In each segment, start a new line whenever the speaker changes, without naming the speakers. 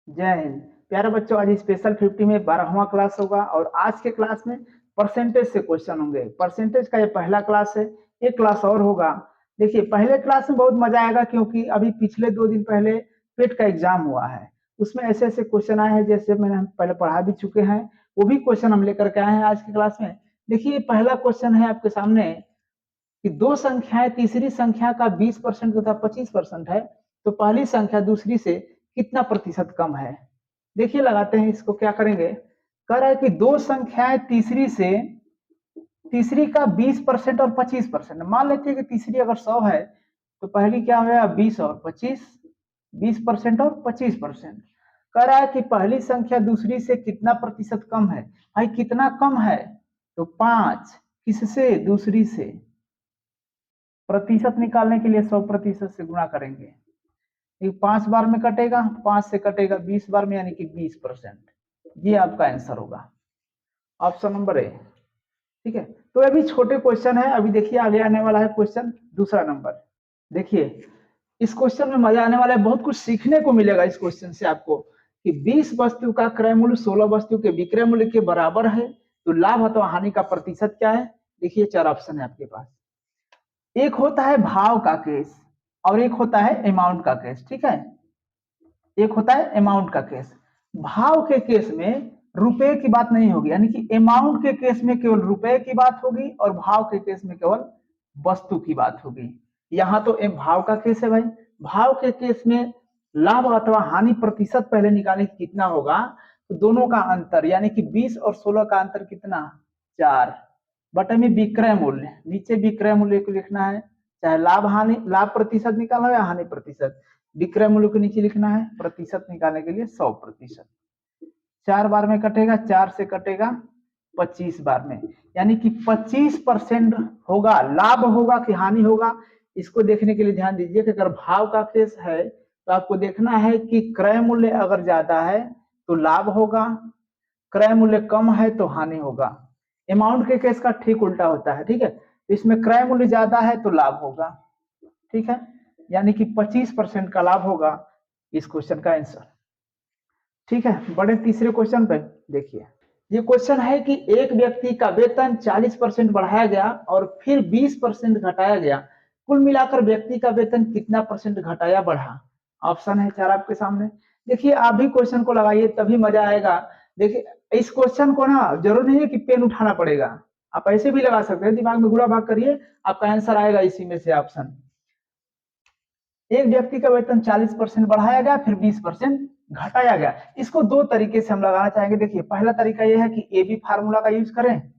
जय हिंद। प्यारे बच्चों, आज स्पेशल 50 में 12वां क्लास होगा और आज के क्लास में परसेंटेज से क्वेश्चन होंगे। परसेंटेज का ये पहला क्लास है, एक क्लास और होगा। देखिए, पहले क्लास में बहुत मजा आएगा क्योंकि अभी पिछले 2 दिन पहले पेट का एग्जाम हुआ है। उसमें ऐसे ऐसे क्वेश्चन आए हैं जैसे मैंने पहले पढ़ा भी चुके हैं, वो भी क्वेश्चन हम लेकर के आए हैं आज की क्लास में। देखिए, पहला क्वेश्चन है आपके सामने कि दो संख्याएं तीसरी संख्या का 20% तथा 25% है, तो पहली संख्या दूसरी से कितना प्रतिशत कम है। देखिए, लगाते हैं इसको। क्या करेंगे, कह रहा है कि दो संख्याएं तीसरी का 20% और 25%। मान लेते हैं कि तीसरी अगर 100 है तो पहली क्या होगा, 20 और 25, 20% और 25%। कह रहा है कि पहली संख्या दूसरी से कितना प्रतिशत कम है। भाई कितना कम है, तो 5। किससे, दूसरी से। प्रतिशत निकालने के लिए 100% से गुणा करेंगे। 5 बार में कटेगा, 5 से कटेगा 20 बार में, यानी कि 20%। ये आपका आंसर होगा, ऑप्शन नंबर ए। ठीक है, तो अभी छोटे क्वेश्चन है। अभी देखिए आगे आने वाला है क्वेश्चन दूसरा नंबर। देखिए, इस क्वेश्चन में मजा आने वाला है, बहुत कुछ सीखने को मिलेगा इस क्वेश्चन से आपको कि 20 वस्तु का क्रय मूल्य 16 वस्तु के विक्रय मूल्य के बराबर है, तो लाभ अथवा हानि का प्रतिशत क्या है। देखिए, 4 ऑप्शन है आपके पास। एक होता है भाव का केस और एक होता है अमाउंट का केस। ठीक है, एक होता है अमाउंट का केस। भाव के केस में रुपए की बात नहीं होगी, यानी कि अमाउंट के केस में केवल रुपए की बात होगी और भाव के केस में केवल वस्तु की बात होगी। यहां तो भाव का केस है भाई। भाव के केस में लाभ अथवा हानि प्रतिशत पहले निकाले कितना होगा, तो दोनों का अंतर यानी कि 20 और 16 का अंतर कितना, 4 बटे में विक्रय मूल्य। नीचे विक्रय मूल्य को लिखना है, चाहे लाभ प्रतिशत निकालना या हानि प्रतिशत। विक्रय मूल्य को नीचे लिखना है, प्रतिशत निकालने के लिए 100%। 4 बार में कटेगा, 4 से कटेगा 25 बार में, यानी कि 25% होगा। लाभ होगा कि हानि होगा, इसको देखने के लिए ध्यान दीजिए कि अगर भाव का केस है तो आपको देखना है कि क्रय मूल्य अगर ज्यादा है तो लाभ होगा, क्रय मूल्य कम है तो हानि होगा। अमाउंट के केस का ठीक उल्टा होता है। ठीक है, तो इसमें क्रय मूल्य ज्यादा है तो लाभ होगा। ठीक है, यानी कि 25% का लाभ होगा इस क्वेश्चन का आंसर। ठीक है, बड़े तीसरे क्वेश्चन पे देखिए। ये क्वेश्चन है कि एक व्यक्ति का वेतन 40% बढ़ाया गया और फिर 20% घटाया गया, कुल मिलाकर व्यक्ति का वेतन कितना परसेंट घटाया बढ़ा। ऑप्शन है 4 आपके सामने। देखिए, आप भी क्वेश्चन को लगाइए तभी मजा आएगा। देखिए, इस क्वेश्चन को ना जरूर नहीं है कि पेन उठाना पड़ेगा, आप ऐसे भी लगा सकते हैं, दिमाग में गुड़ा भाग करिए, आपका आंसर आएगा इसी में से ऑप्शन। एक व्यक्ति का वेतन 40% बढ़ाया गया फिर 20% घटाया गया। इसको दो तरीके से हम लगाना चाहेंगे। देखिए, पहला तरीका यह है कि ए बी फार्मूला का यूज करें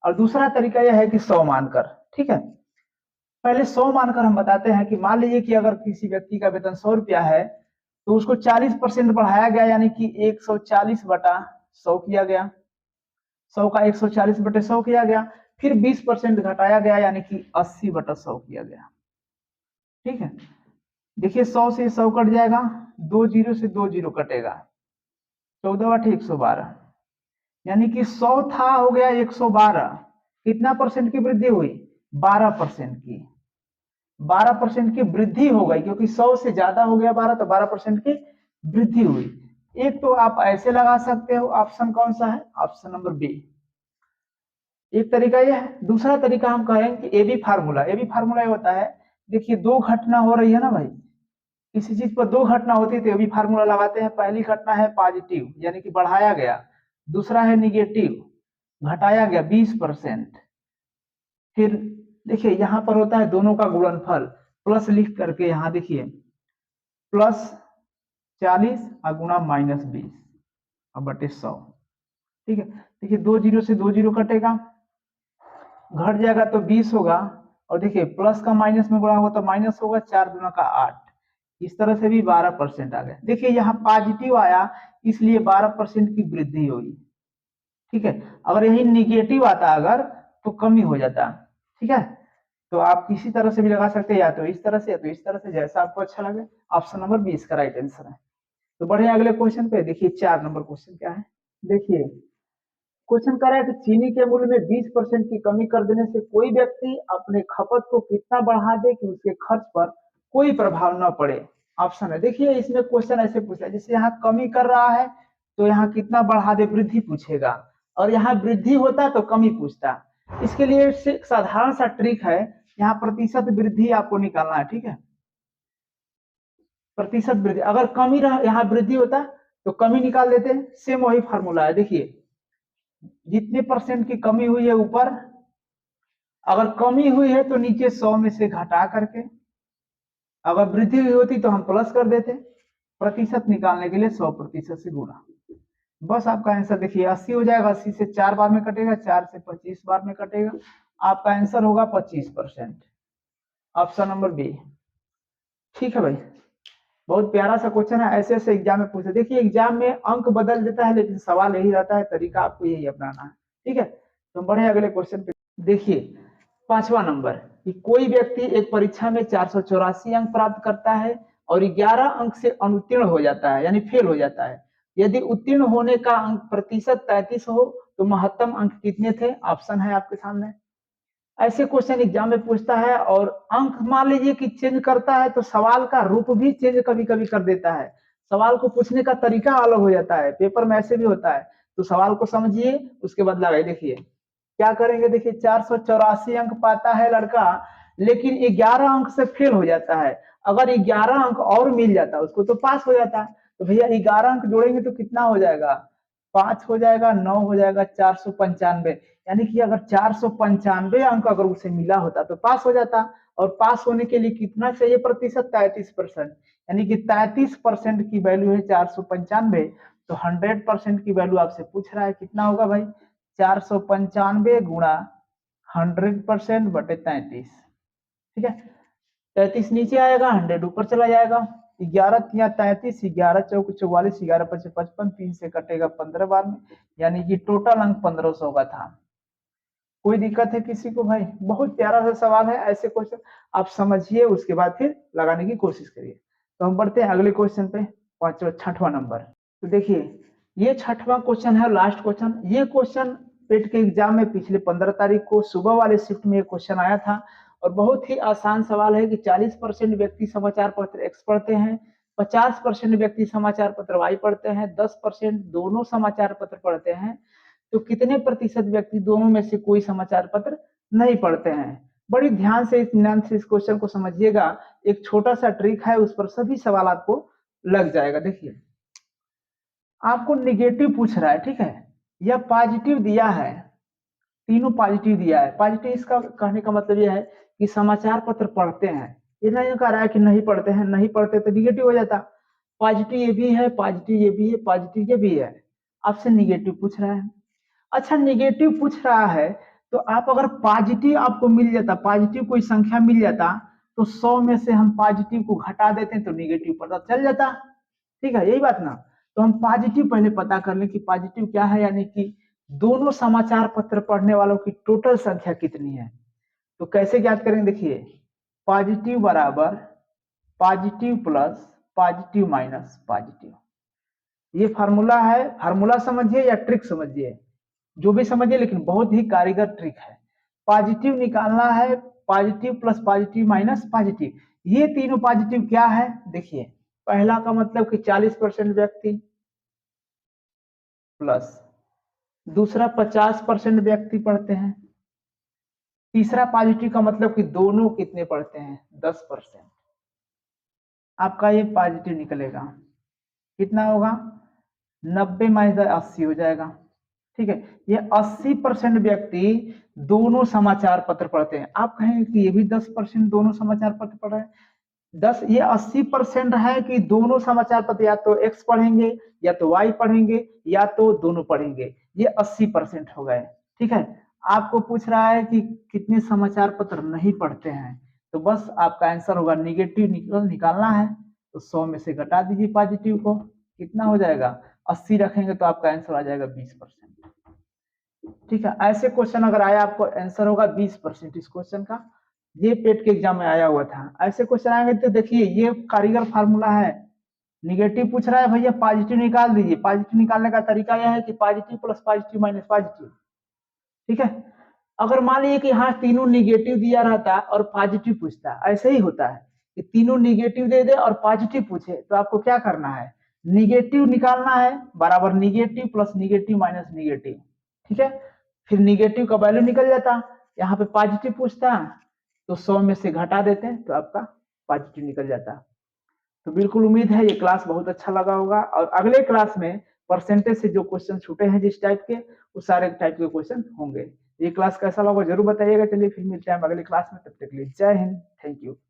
और दूसरा तरीका यह है कि 100 मानकर। ठीक है, पहले 100 मानकर हम बताते हैं कि मान लीजिए कि अगर किसी व्यक्ति का वेतन 100 रुपया है तो उसको 40% बढ़ाया गया, यानी कि 140/100 किया गया। 100 का 140/100 किया गया, फिर 20% घटाया गया, यानी कि 80/100 किया गया। ठीक है, देखिए 100 से 100 कट जाएगा, 2 जीरो से 2 जीरो कटेगा, 14/112, यानी कि 100 था हो गया 112। कितना परसेंट की वृद्धि हुई, 12% की। 12% की वृद्धि हो गई क्योंकि 100 से ज्यादा हो गया 12, तो 12% की वृद्धि हुई। एक तो आप ऐसे लगा सकते हो, ऑप्शन कौन सा है, ऑप्शन नंबर बी। एक तरीका यह है। दूसरा तरीका हम कहें कि एबी फार्मूला। एबी फार्मूला ये होता है, देखिए दो घटना हो रही है ना भाई, किसी चीज पर दो घटना होती है तो भी फार्मूला लगाते हैं। पहली घटना है पॉजिटिव, यानी कि बढ़ाया गया। दूसरा है निगेटिव, घटाया गया 20%। फिर देखिए यहाँ पर होता है दोनों का गुणनफल, प्लस लिख करके यहाँ देखिए +40 और गुणा -20 और बटे 100। ठीक है, देखिए 2 जीरो से 2 जीरो कटेगा, घट जाएगा तो 20 होगा, और देखिए प्लस का माइनस में गुणा होगा तो माइनस होगा, 4 दूना का 8। इस तरह से भी 12% आ गया। देखिए यहाँ पॉजिटिव आया इसलिए 12% की वृद्धि हुई। ठीक है, अगर यही निगेटिव आता अगर तो कमी हो जाता। ठीक है, तो आप किसी तरह से भी लगा सकते हैं, या तो इस तरह से या तो इस तरह से, जैसा आपको अच्छा लगे। ऑप्शन नंबर बी इसका राइट आंसर है। तो बढ़े अगले क्वेश्चन पे। देखिए 4 नंबर क्वेश्चन क्या है। देखिए, क्वेश्चन कर रहा है कि चीनी के मूल्य में 20% की कमी कर देने से कोई व्यक्ति अपने खपत को कितना बढ़ा दे कि उसके खर्च पर कोई प्रभाव न पड़े। ऑप्शन है। देखिए इसमें क्वेश्चन ऐसे पूछा है, जैसे यहाँ कमी कर रहा है तो यहाँ कितना बढ़ा दे, वृद्धि पूछेगा, और यहाँ वृद्धि होता तो कमी पूछता। इसके लिए एक साधारण सा ट्रिक है, यहाँ प्रतिशत वृद्धि आपको निकालना है, ठीक है। प्रतिशत वृद्धि, अगर कमी रहा यहाँ वृद्धि होता तो कमी निकाल देते, सेम वही फार्मूला है। देखिए जितने परसेंट की कमी हुई है ऊपर, अगर कमी हुई है तो नीचे 100 में से घटा करके, अगर वृद्धि हुई होती तो हम प्लस कर देते। प्रतिशत निकालने के लिए 100% से गुणा, बस आपका आंसर देखिए 80 हो जाएगा। 80 से 4 बार में कटेगा, 4 से 25 बार में कटेगा, आपका आंसर होगा 25%। ऑप्शन नंबर बी, ठीक है भाई। बहुत प्यारा सा क्वेश्चन है, ऐसे ऐसे एग्जाम में पूछे। देखिए एग्जाम में अंक बदल देता है लेकिन सवाल यही रहता है, तरीका आपको यही अपनाना है, ठीक है। तो बढ़े अगले क्वेश्चन पे। देखिए 5वां नंबर, कि कोई व्यक्ति एक परीक्षा में 484 अंक प्राप्त करता है और 11 अंक से अनुत्तीर्ण हो जाता है, यानी फेल हो जाता है। यदि उत्तीर्ण होने का अंक प्रतिशत 33 हो तो महत्तम अंक कितने थे? ऑप्शन है आपके सामने। ऐसे क्वेश्चन एग्जाम में पूछता है, और अंक मान लीजिए कि चेंज करता है तो सवाल का रूप भी चेंज कभी कभी कर देता है, सवाल को पूछने का तरीका अलग हो जाता है, पेपर में ऐसे भी होता है। तो सवाल को समझिए उसके बाद लगाइए। देखिए क्या करेंगे, देखिए 484 अंक पाता है लड़का, लेकिन 11 अंक से फेल हो जाता है। अगर 11 अंक और मिल जाता उसको तो पास हो जाता। तो भैया 11 अंक जोड़ेंगे तो कितना हो जाएगा? 5 हो जाएगा, 9 हो जाएगा, 495। यानी कि अगर 495 अंक अगर उसे मिला होता तो पास हो जाता। और पास होने के लिए कितना चाहिए प्रतिशत? 33%। यानी कि 33% की वैल्यू है 495। तो 100% की वैल्यू आपसे पूछ रहा है, कितना होगा भाई? 495 गुणा 100% बटे 33, ठीक है। 33 नीचे आएगा, 100 ऊपर चला जाएगा। 11 या 33, 11 चौक 44, 11 पचे 55, 3 से कटेगा 15 बार में, यानी कि टोटल अंक 1500 का था। कोई दिक्कत है किसी को भाई? बहुत प्यारा सा सवाल है, ऐसे क्वेश्चन आप समझिए उसके बाद फिर लगाने की कोशिश करिए। तो हम बढ़ते हैं अगले क्वेश्चन पे, 6वां नंबर। तो देखिए ये 6वां क्वेश्चन है, लास्ट क्वेश्चन। ये क्वेश्चन पेट के एग्जाम में पिछले 15 तारीख को सुबह वाले शिफ्ट में क्वेश्चन आया था, और बहुत ही आसान सवाल है कि 40% व्यक्ति समाचार पत्र एक्स पढ़ते हैं, 50% व्यक्ति समाचार पत्र वाई पढ़ते हैं, 10% दोनों समाचार पत्र पढ़ते हैं, तो कितने प्रतिशत व्यक्ति दोनों में से कोई समाचार पत्र नहीं पढ़ते हैं? बड़ी ध्यान से इस क्वेश्चन को समझिएगा। एक छोटा सा ट्रिक है, उस पर सभी सवाल आपको लग जाएगा। देखिए आपको निगेटिव पूछ रहा है, ठीक है, या पॉजिटिव दिया है, तीनों पॉजिटिव दिया है। पॉजिटिव इसका कहने का मतलब यह है कि समाचार पत्र पढ़ते हैं, ये नहीं कह रहा है कि नहीं पढ़ते हैं, नहीं पढ़ते तो निगेटिव हो जाता। पॉजिटिव ये भी है, पॉजिटिव ये भी है, पॉजिटिव ये भी है, आपसे निगेटिव पूछ रहा है। अच्छा निगेटिव पूछ रहा है तो आप अगर पॉजिटिव आपको मिल जाता, पॉजिटिव कोई संख्या मिल जाता, तो 100 में से हम पॉजिटिव को घटा देते तो निगेटिव पता चल जाता, ठीक है, यही बात ना। तो हम पॉजिटिव पहले पता कर लें कि पॉजिटिव क्या है, यानी कि दोनों समाचार पत्र पढ़ने वालों की टोटल संख्या कितनी है। तो कैसे ज्ञात करेंगे? देखिए पॉजिटिव बराबर positive plus positive minus positive, ये फार्मूला है। फार्मूला समझिए या ट्रिक समझिए, जो भी समझिए, लेकिन बहुत ही कारीगर ट्रिक है। पॉजिटिव निकालना है, positive plus positive minus positive. ये तीनों पॉजिटिव क्या है? देखिए पहला का मतलब कि 40% व्यक्ति, प्लस दूसरा 50% व्यक्ति पढ़ते हैं, तीसरा पॉजिटिव का मतलब कि दोनों कितने पढ़ते हैं? 10%। आपका ये पॉजिटिव निकलेगा, कितना होगा? 90 माइनस 80 हो जाएगा, ठीक है। ये 80% व्यक्ति दोनों समाचार पत्र पढ़ते हैं। आप कहेंगे कि ये भी 10% दोनों समाचार पत्र पढ़ रहे हैं। 10, ये 80% है कि दोनों समाचार पत्र या तो एक्स पढ़ेंगे, या तो वाई पढ़ेंगे, या तो दोनों पढ़ेंगे। ये 80% हो गए, ठीक है। आपको पूछ रहा है कि कितने समाचार पत्र नहीं पढ़ते हैं, तो बस आपका आंसर होगा निगेटिव निकालना है, तो 100 में से घटा दीजिए पॉजिटिव को, कितना हो जाएगा? 80 रखेंगे तो आपका आंसर आ जाएगा 20%, ठीक है। ऐसे क्वेश्चन अगर आया आपको आंसर होगा 20% इस क्वेश्चन का, ये पेट के एग्जाम में आया हुआ था। ऐसे क्वेश्चन आएंगे तो देखिए ये कारीगर फार्मूला है। निगेटिव पूछ रहा है भैया पॉजिटिव निकाल दीजिए, पॉजिटिव निकालने का तरीका यह है कि positive plus positive minus positive, ठीक है। अगर मान लीजिए कि यहाँ तीनों निगेटिव दिया रहता और पॉजिटिव पूछता, ऐसे ही होता है ये तीनों निगेटिव दे दे और पॉजिटिव पूछे तो आपको क्या करना है, निगेटिव निकालना है, बराबर negative plus negative minus negative, ठीक है। फिर निगेटिव का वैल्यू निकल जाता, यहाँ पे पॉजिटिव पूछता तो 100 में से घटा देते हैं तो आपका पॉजिटिव निकल जाता। तो बिल्कुल उम्मीद है ये क्लास बहुत अच्छा लगा होगा, और अगले क्लास में परसेंटेज से जो क्वेश्चन छूटे हैं जिस टाइप के, उस सारे टाइप के क्वेश्चन होंगे। ये क्लास कैसा लगा जरूर बताइएगा। चलिए फिर मिलते हैं अगले क्लास में, तब तक के लिए जय हिंद, थैंक यू।